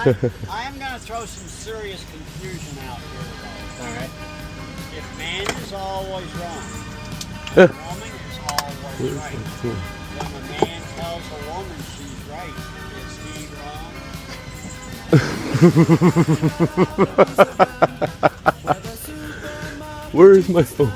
I am going to throw some serious confusion out here, though. All right. If man is always wrong, and a woman is always right. When a man tells a woman she's right, is he wrong? Where is my phone?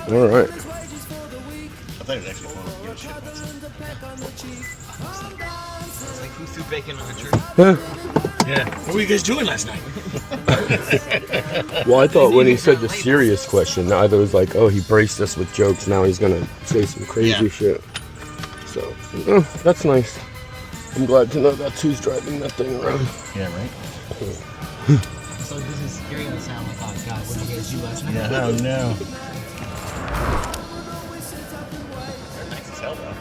All right. I thought it was actually fun to give a shit. It's like, who threw bacon on the tree? Yeah. What were you guys doing last night? Well, I thought when he said the serious question, I thought it was like, oh, he braced us with jokes. Now he's gonna say some crazy shit. So, that's nice. I'm glad to know that's who's driving that thing around. Yeah, right? So this is scary to sound like, oh god, what did you guys do last night? Yeah, oh no. They're nice as hell, though.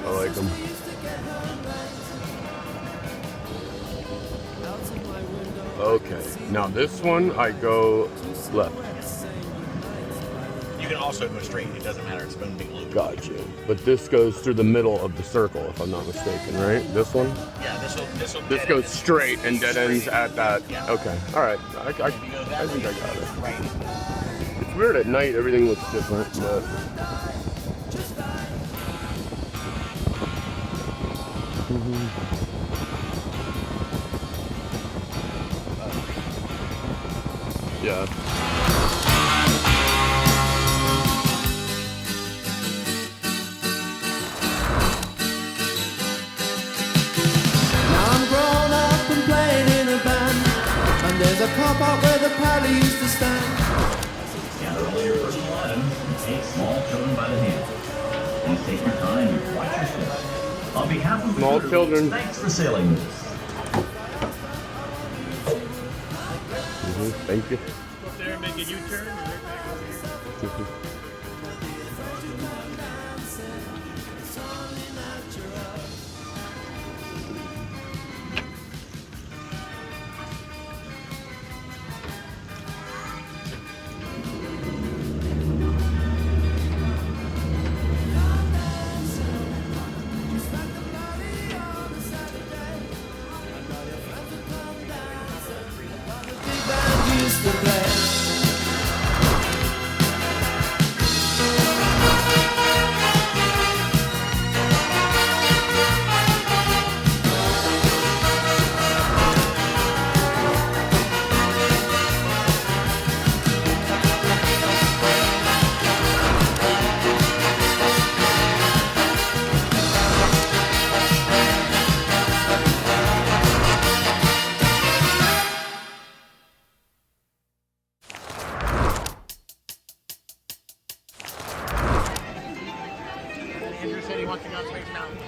I like them. Okay, now this one I go left. You can also go straight. It doesn't matter. It's going to be a loop. Gotcha. But this goes through the middle of the circle, if I'm not mistaken, right? This one? Yeah, This goes straight and dead ends at that. Yeah. Okay, all right. I think I got it. It's weird at night. Everything looks different, but. Yeah. There's a car park where the paddle used to stand. Gather all your personal items and take small children by the hand. Please take your time and watch your step. On behalf of Small the children. Thanks for sailing with us. Thank you. Go up there and make a U-turn. And right back over here. Andrew said he wants to go on Space Mountain.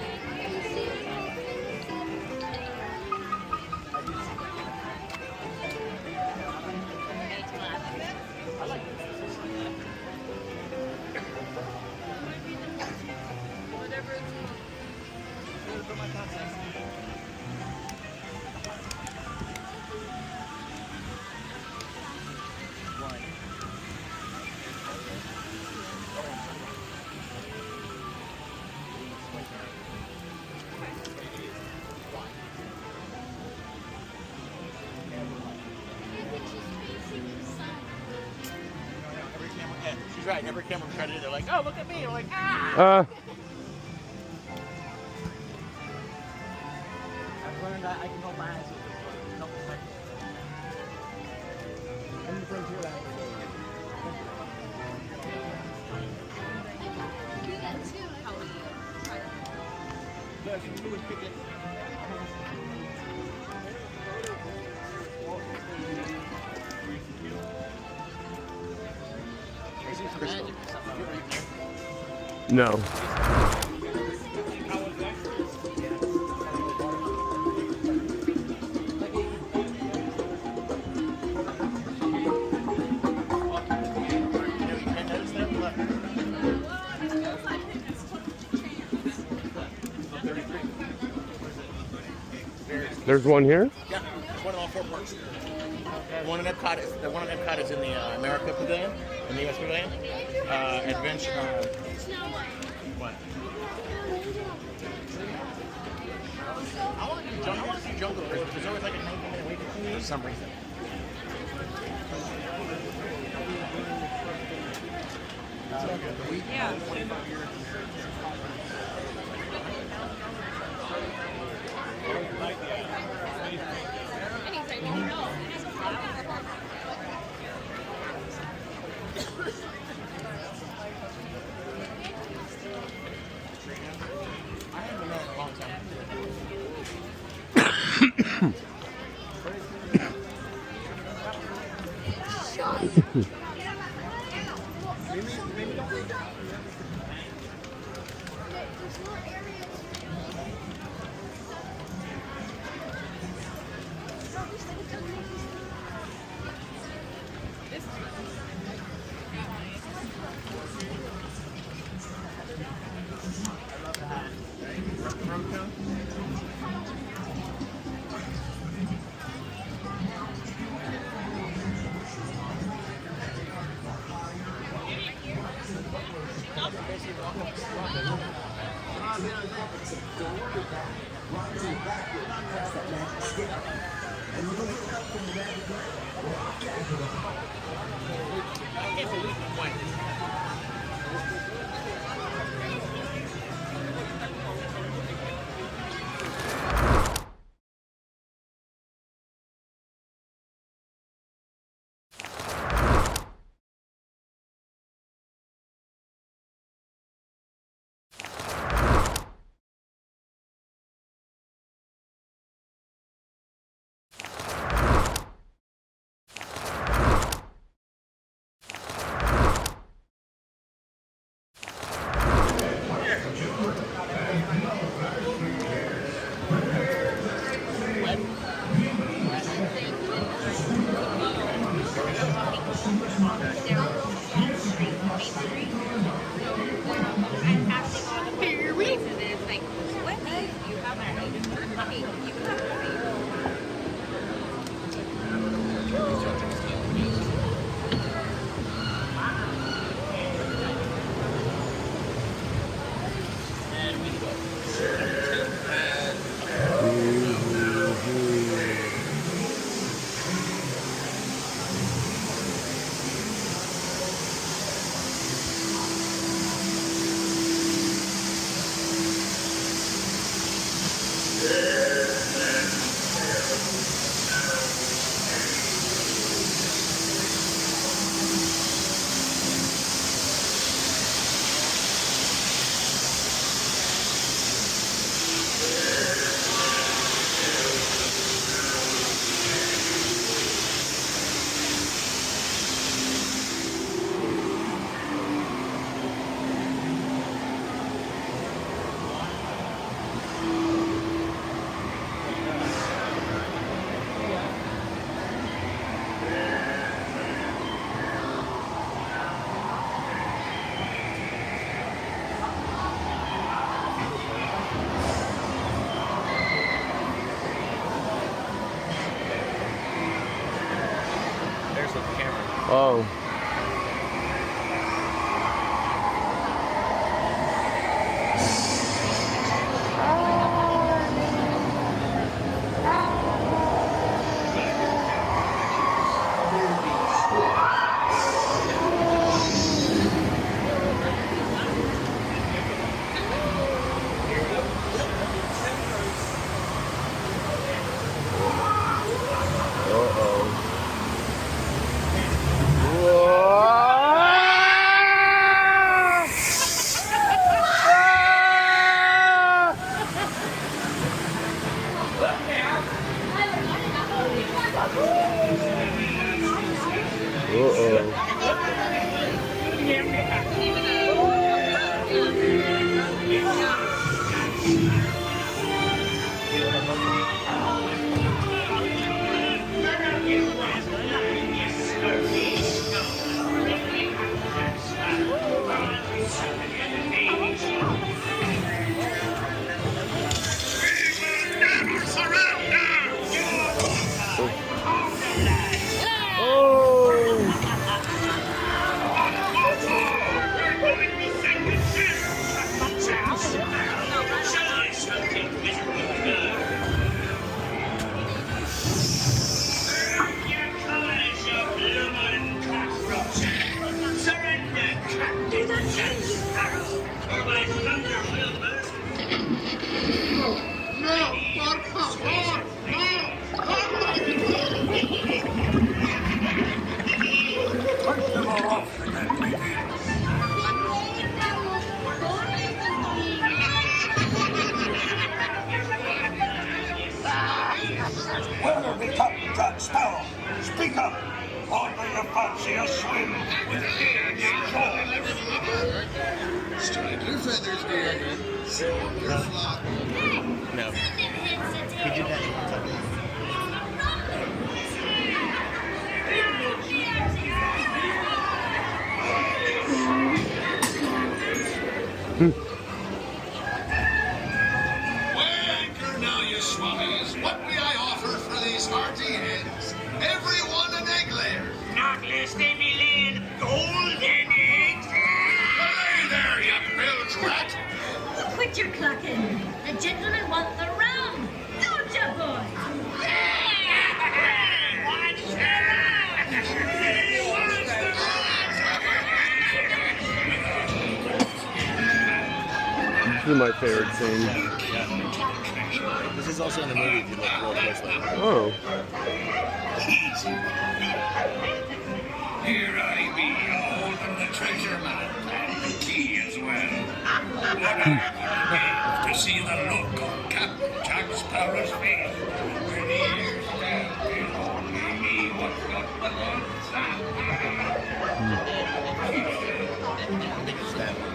She's right. Every camera we try to do, they're like, "Oh, look at me!" We're like, "Ah!" I've learned that I can hold my eyes open for a couple seconds. And the frontier that do that too, how we try to. Yeah, she can do is pick it. No. There's one here? Yeah, it's one of all 4 parks. The one in Epcot is in the America Pavilion, in the US Pavilion. Adventure. What? I want to do Jungle Cruise, but there's always like a 90-minute wait for some reason. Yeah. Anything, no. I haven't been there in a long time. Where we come, Jack Sparrow? Speak up! Or do you fancy a swim with Big Joe? Your feathers, dear. Silver flock. No. He did that. Wanker now, you swummies. What may I offer for these hearty heads? Everyone an egg layer. Not less they be laid golden eggs. Hey there, you bilge rat. Quit your clucking. The gentlemen want the rum. Don't you, boy? This is my favorite scene. This is also in the movie if you look real closely. Oh. Here I be, holding the treasure map and the key as well. What I would give to see the look on Captain Jack Sparrow's face when he hears that it's only me what's got the guns. I think it's that one.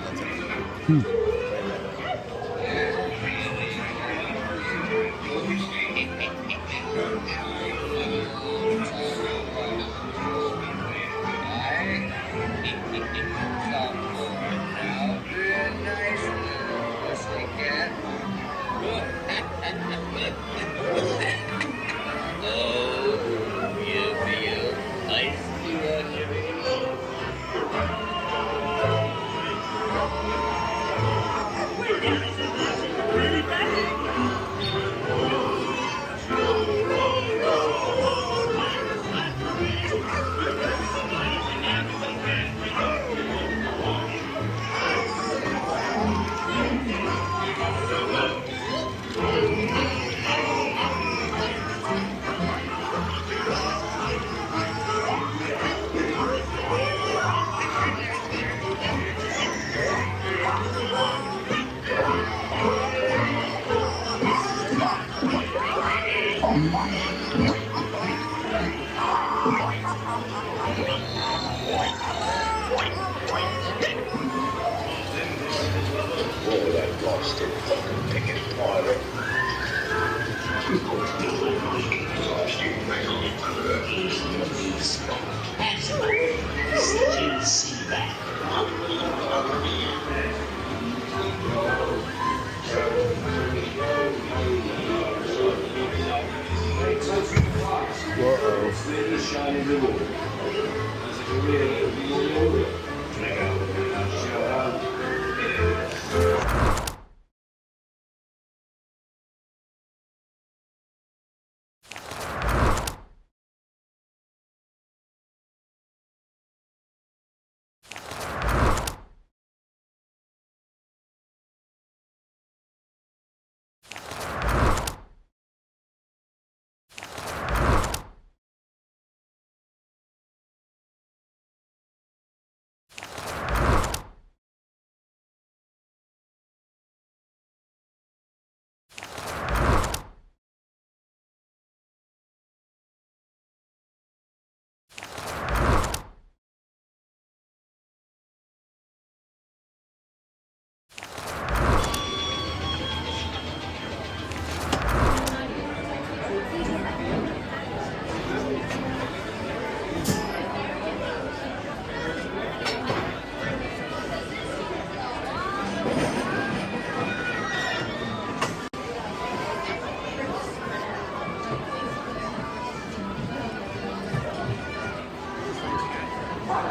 That's it.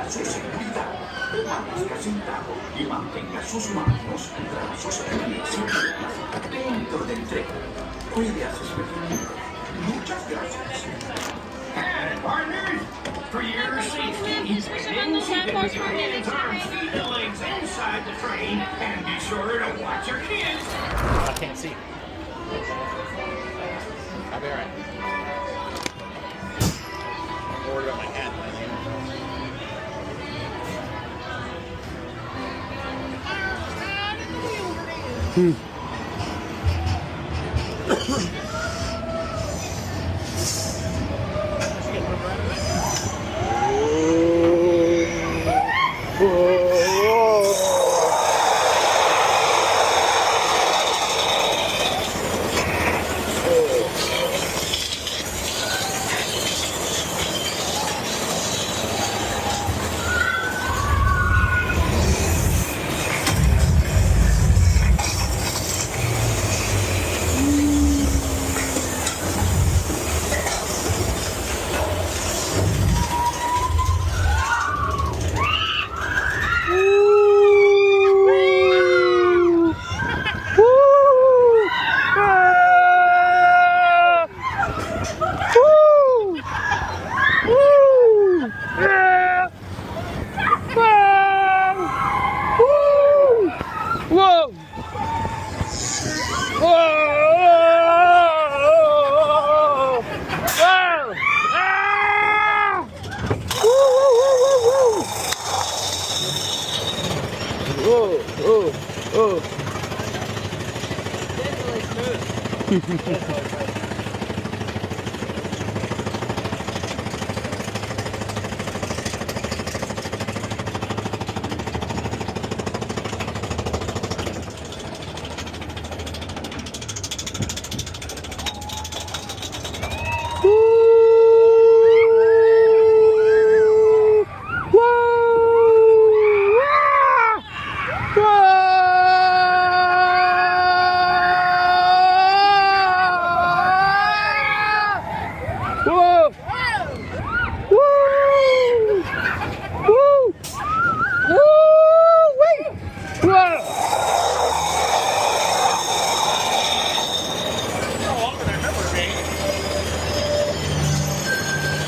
Su seguridad, hemos presentado y mantenga sus manos, brazos y cinturas dentro del tren. Puede hacerse efectivo. Muchas gracias. And partners, for your safety, keep your hands, arms, feet, and legs inside the train, and be sure to watch your kids. I can't see. I'll be alright. I'm worried about my hat.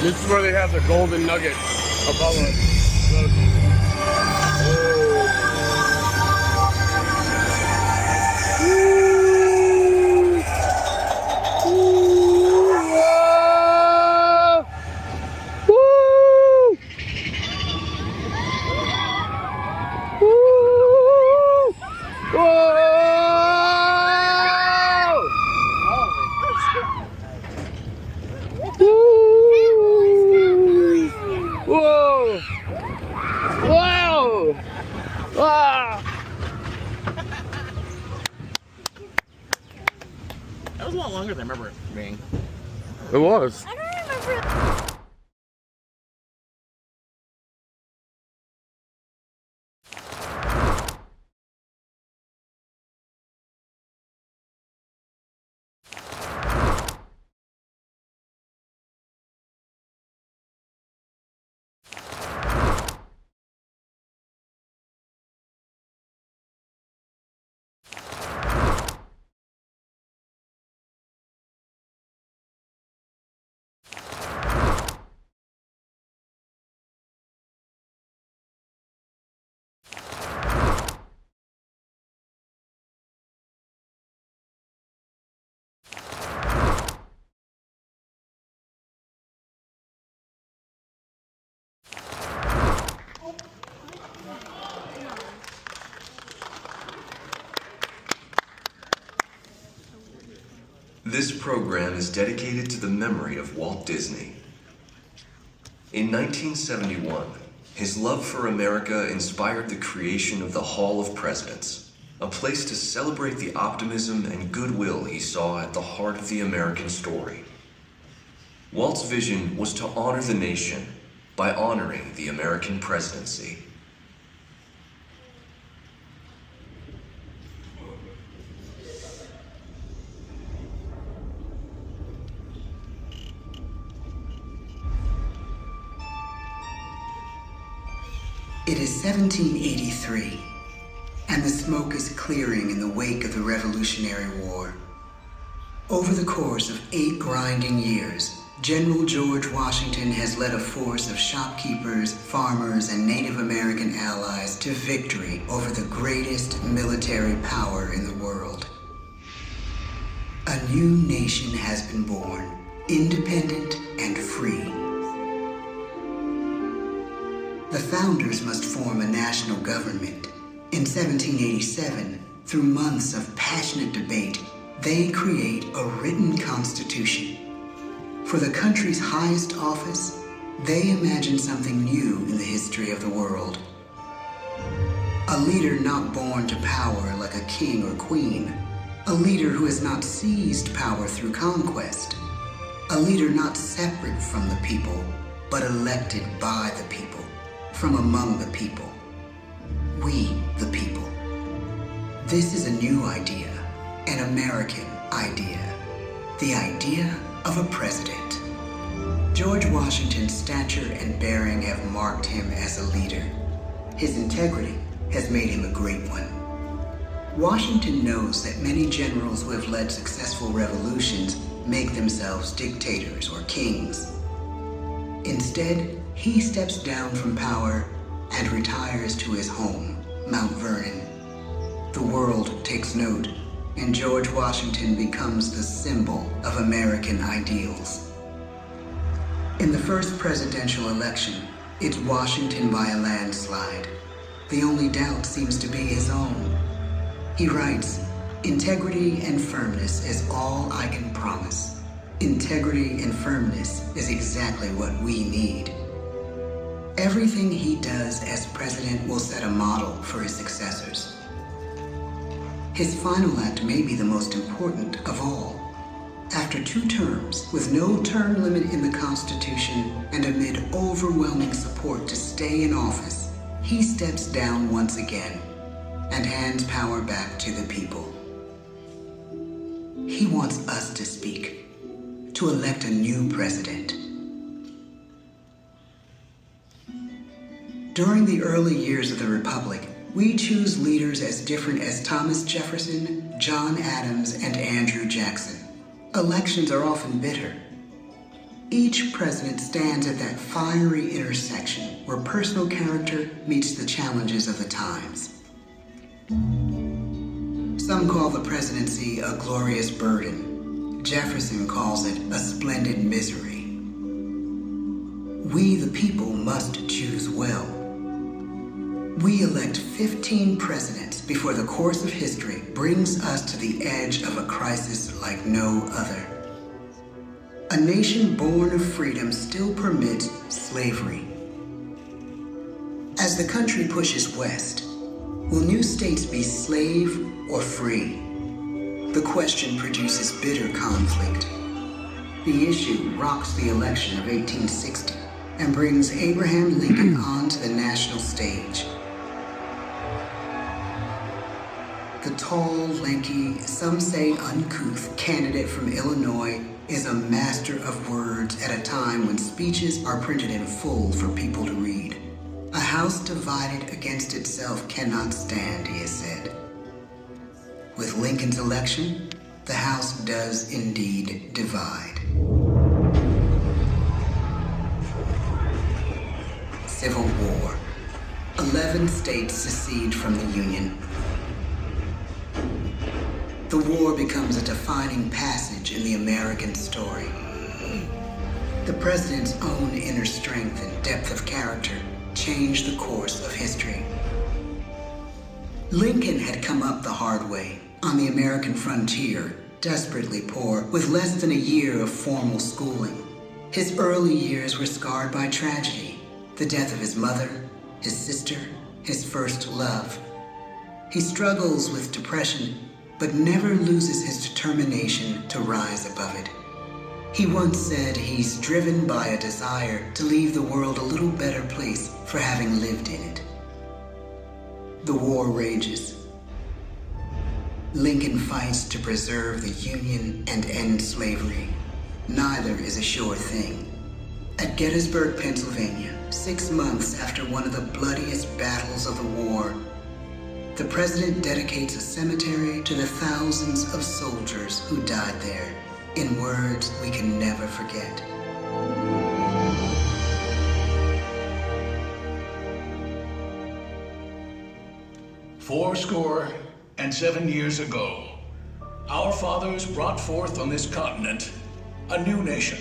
This is where they have the golden nugget above us. That was a lot longer than I remember it being. It was. I don't remember. This program is dedicated to the memory of Walt Disney. In 1971, his love for America inspired the creation of the Hall of Presidents, a place to celebrate the optimism and goodwill he saw at the heart of the American story. Walt's vision was to honor the nation by honoring the American presidency. It is 1783, and the smoke is clearing in the wake of the Revolutionary War. Over the course of 8 grinding years, General George Washington has led a force of shopkeepers, farmers, and Native American allies to victory over the greatest military power in the world. A new nation has been born, independent and free. The founders must form a national government. In 1787, through months of passionate debate, they create a written constitution. For the country's highest office, they imagine something new in the history of the world. A leader not born to power like a king or queen. A leader who has not seized power through conquest. A leader not separate from the people, but elected by the people, from among the people. We, the people. This is a new idea, an American idea. The idea of a president. George Washington's stature and bearing have marked him as a leader. His integrity has made him a great one. Washington knows that many generals who have led successful revolutions make themselves dictators or kings. Instead, he steps down from power and retires to his home, Mount Vernon. The world takes note, and George Washington becomes the symbol of American ideals. In the first presidential election, it's Washington by a landslide. The only doubt seems to be his own. He writes, "Integrity and firmness is all I can promise. Integrity and firmness is exactly what we need." Everything he does as president will set a model for his successors. His final act may be the most important of all. After 2 terms, with no term limit in the Constitution, and amid overwhelming support to stay in office, he steps down once again and hands power back to the people. He wants us to speak, to elect a new president. During the early years of the Republic, we choose leaders as different as Thomas Jefferson, John Adams, and Andrew Jackson. Elections are often bitter. Each president stands at that fiery intersection where personal character meets the challenges of the times. Some call the presidency a glorious burden. Jefferson calls it a splendid misery. We, the people, must choose well. We elect 15 presidents before the course of history brings us to the edge of a crisis like no other. A nation born of freedom still permits slavery. As the country pushes west, will new states be slave or free? The question produces bitter conflict. The issue rocks the election of 1860 and brings Abraham Lincoln onto the national stage. The tall, lanky, some say uncouth candidate from Illinois is a master of words at a time when speeches are printed in full for people to read. A house divided against itself cannot stand, he has said. With Lincoln's election, the House does indeed divide. Civil War. 11 states secede from the Union. The war becomes a defining passage in the American story. The president's own inner strength and depth of character changed the course of history. Lincoln had come up the hard way, on the American frontier, desperately poor, with less than a year of formal schooling. His early years were scarred by tragedy, the death of his mother, his sister, his first love. He struggles with depression, but never loses his determination to rise above it. He once said he's driven by a desire to leave the world a little better place for having lived in it. The war rages. Lincoln fights to preserve the Union and end slavery. Neither is a sure thing. At Gettysburg, Pennsylvania, 6 months after one of the bloodiest battles of the war, the president dedicates a cemetery to the thousands of soldiers who died there, in words we can never forget. "Fourscore and 7 years ago, our fathers brought forth on this continent a new nation,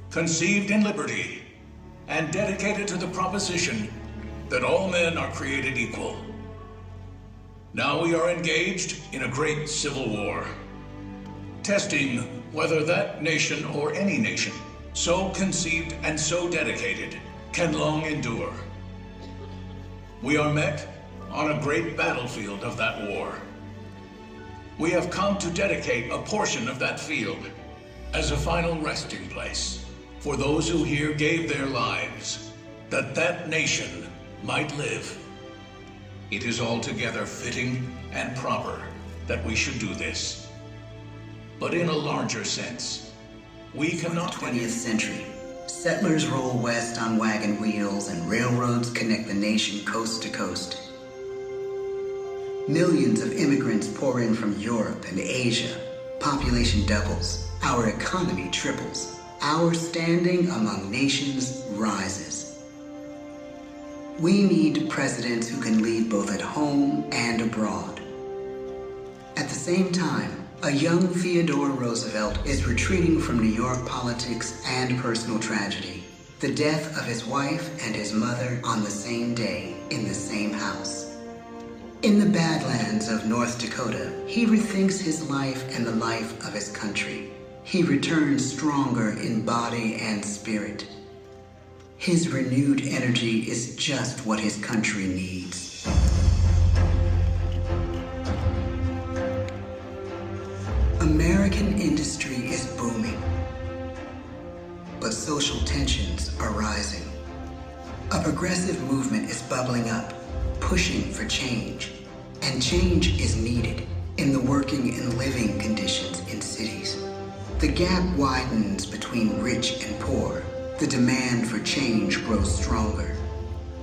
conceived in liberty and dedicated to the proposition that all men are created equal. Now we are engaged in a great civil war, testing whether that nation or any nation, so conceived and so dedicated, can long endure. We are met on a great battlefield of that war. We have come to dedicate a portion of that field as a final resting place for those who here gave their lives, that that nation might live. It is altogether fitting and proper that we should do this. But in a larger sense, we cannot... 20th century. Settlers roll west on wagon wheels and railroads connect the nation coast to coast. Millions of immigrants pour in from Europe and Asia. Population doubles. Our economy triples. Our standing among nations rises. We need presidents who can lead both at home and abroad. At the same time, a young Theodore Roosevelt is retreating from New York politics and personal tragedy. The death of his wife and his mother on the same day in the same house. In the Badlands of North Dakota, he rethinks his life and the life of his country. He returns stronger in body and spirit. His renewed energy is just what his country needs. American industry is booming, but social tensions are rising. A progressive movement is bubbling up, pushing for change, and change is needed in the working and living conditions in cities. The gap widens between rich and poor. The demand for change grows stronger.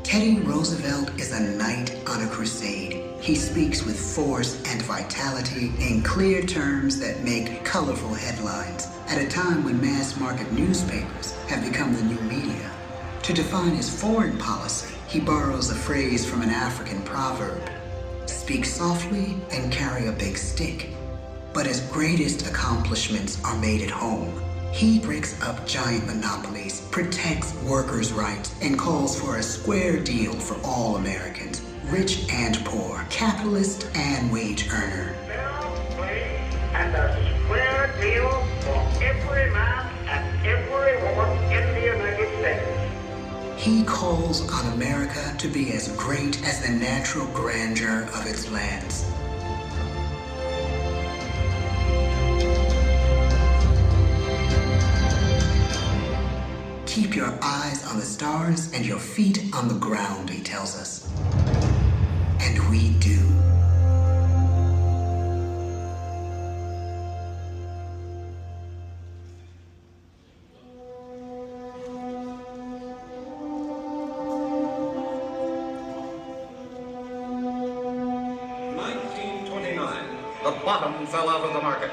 Teddy Roosevelt is a knight on a crusade. He speaks with force and vitality in clear terms that make colorful headlines at a time when mass-market newspapers have become the new media. To define his foreign policy, he borrows a phrase from an African proverb: speak softly and carry a big stick. But his greatest accomplishments are made at home. He breaks up giant monopolies, protects workers' rights, and calls for a square deal for all Americans, rich and poor, capitalist and wage earner. And a square deal for every man and every woman in the United States. He calls on America to be as great as the natural grandeur of its lands. Keep your eyes on the stars and your feet on the ground, he tells us. And we do. The bottom fell out of the market.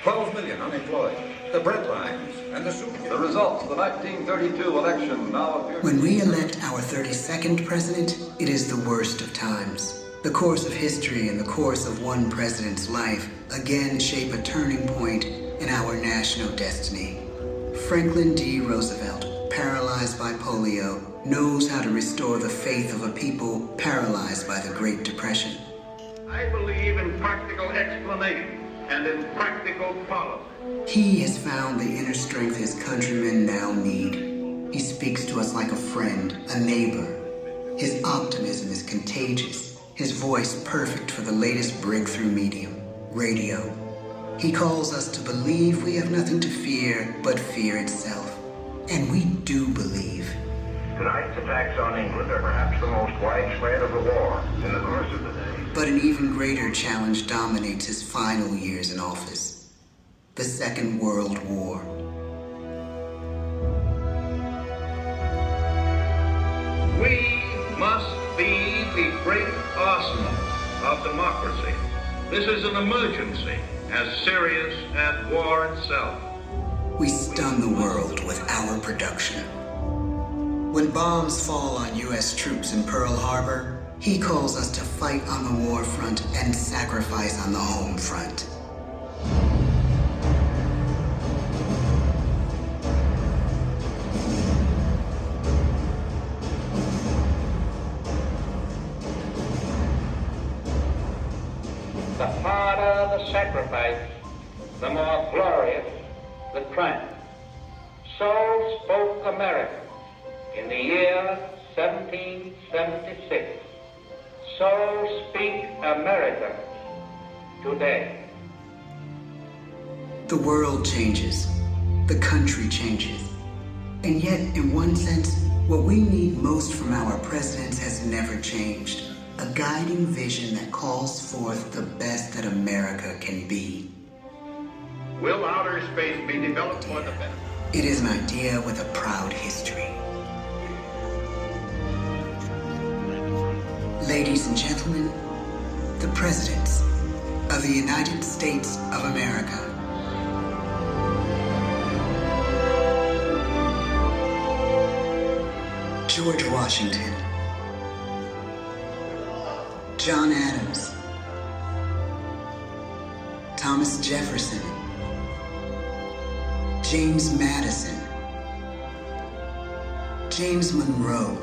12 million unemployed. The bread lines and the soup. The results of the 1932 election now appear. When we elect our 32nd president, it is the worst of times. The course of history and the course of one president's life again shape a turning point in our national destiny. Franklin D. Roosevelt, paralyzed by polio, knows how to restore the faith of a people paralyzed by the Great Depression. I believe in practical explanation and in practical policy. He has found the inner strength his countrymen now need. He speaks to us like a friend, a neighbor. His optimism is contagious. His voice perfect for the latest breakthrough medium, radio. He calls us to believe we have nothing to fear but fear itself. And we do believe. Tonight's attacks on England are perhaps the most widespread of the war in the course of the day. But an even greater challenge dominates his final years in office: the Second World War. We must be the great arsenal of democracy. This is an emergency as serious as war itself. We stun the world with our production. When bombs fall on U.S. troops in Pearl Harbor, he calls us to fight on the war front and sacrifice on the home front. The harder the sacrifice, the more glorious the triumph. So spoke America in the year 1776. So speak America today. The world changes, the country changes, and yet, in one sense, what we need most from our presidents has never changed. A guiding vision that calls forth the best that America can be. Will outer space be developed for the better? It is an idea with a proud history. Ladies and gentlemen, the presidents of the United States of America. George Washington, John Adams, Thomas Jefferson, James Madison, James Monroe,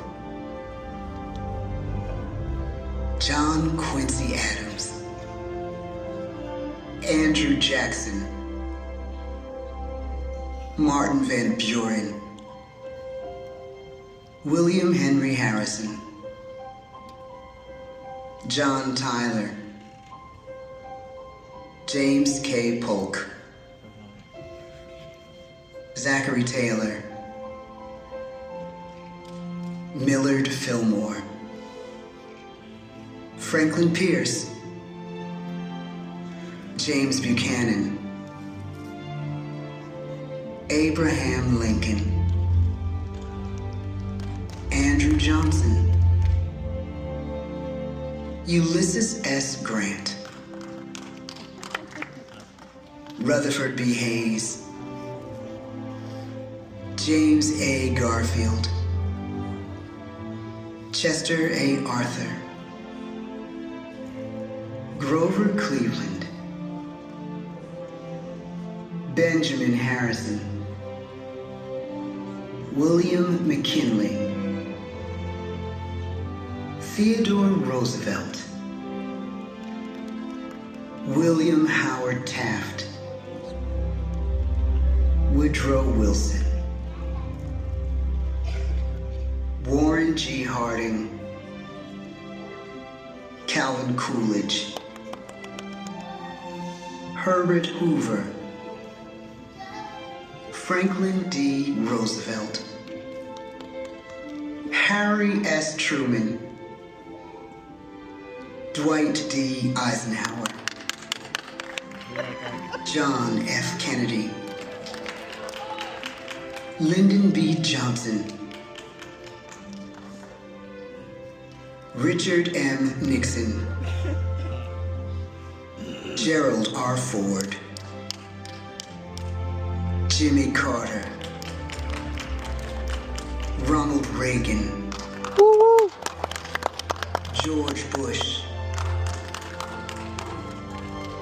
John Quincy Adams, Andrew Jackson, Martin Van Buren, William Henry Harrison, John Tyler, James K. Polk, Zachary Taylor, Millard Fillmore, Franklin Pierce, James Buchanan, Abraham Lincoln, Andrew Johnson, Ulysses S. Grant, Rutherford B. Hayes, James A. Garfield, Chester A. Arthur, Grover Cleveland, Benjamin Harrison, William McKinley, Theodore Roosevelt, William Howard Taft, Woodrow Wilson, Warren G. Harding, Calvin Coolidge, Herbert Hoover, Franklin D. Roosevelt, Harry S. Truman, Dwight D. Eisenhower, John F. Kennedy, Lyndon B. Johnson, Richard M. Nixon, Gerald R. Ford, Jimmy Carter, Ronald Reagan, George Bush,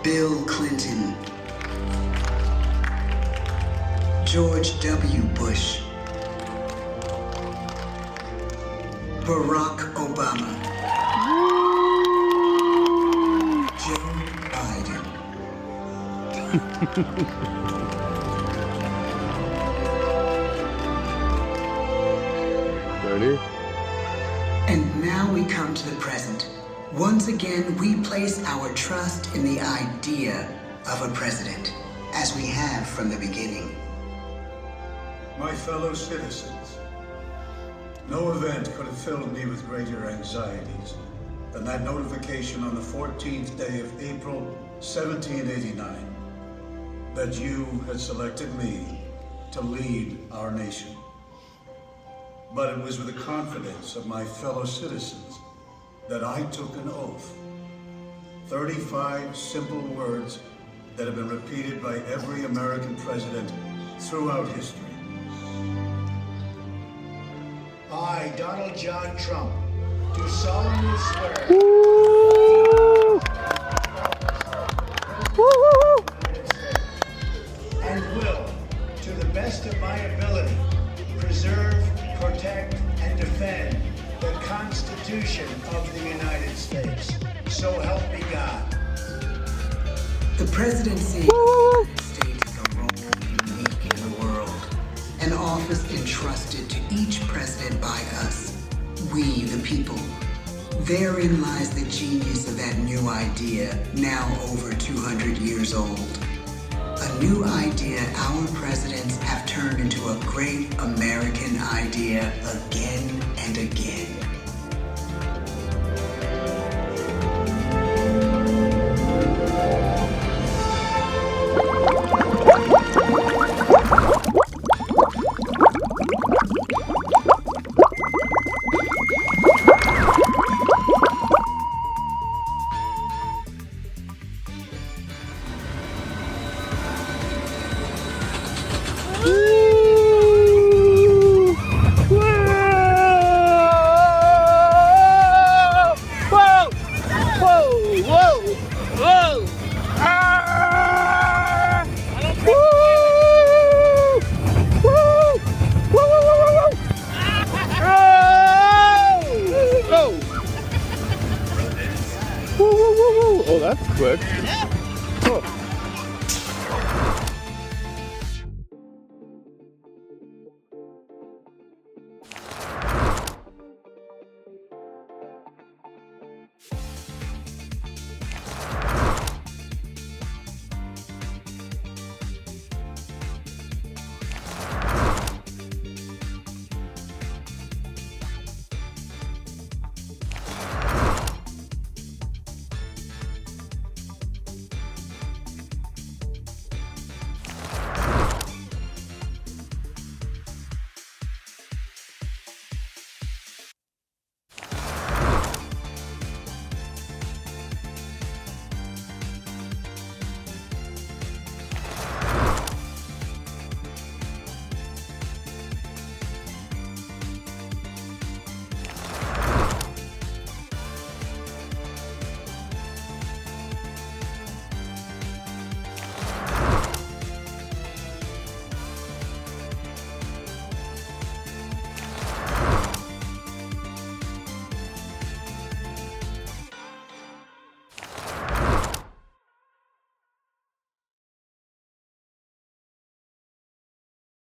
Bill Clinton, George W. Bush, Barack Obama, Joe Biden. Ready? And now we come to the present. Once again, we place our trust in the idea of a president, as we have from the beginning. My fellow citizens, no event could have filled me with greater anxieties than that notification on the 14th day of April, 1789, that you had selected me to lead our nation. But it was with the confidence of my fellow citizens that I took an oath. 35 simple words that have been repeated by every American president throughout history. I, Donald John Trump, do solemnly swear and will, to the best of my ability, preserve, protect, and defend the Constitution of the United States. So help me God. The presidency of the United States is a role unique in the world, an office entrusted to each president by us, we the people. Therein lies the genius of that new idea, now over 200 years old. A new idea our presidents have turned into a great American idea again and again. Oh, that's quick. Oh.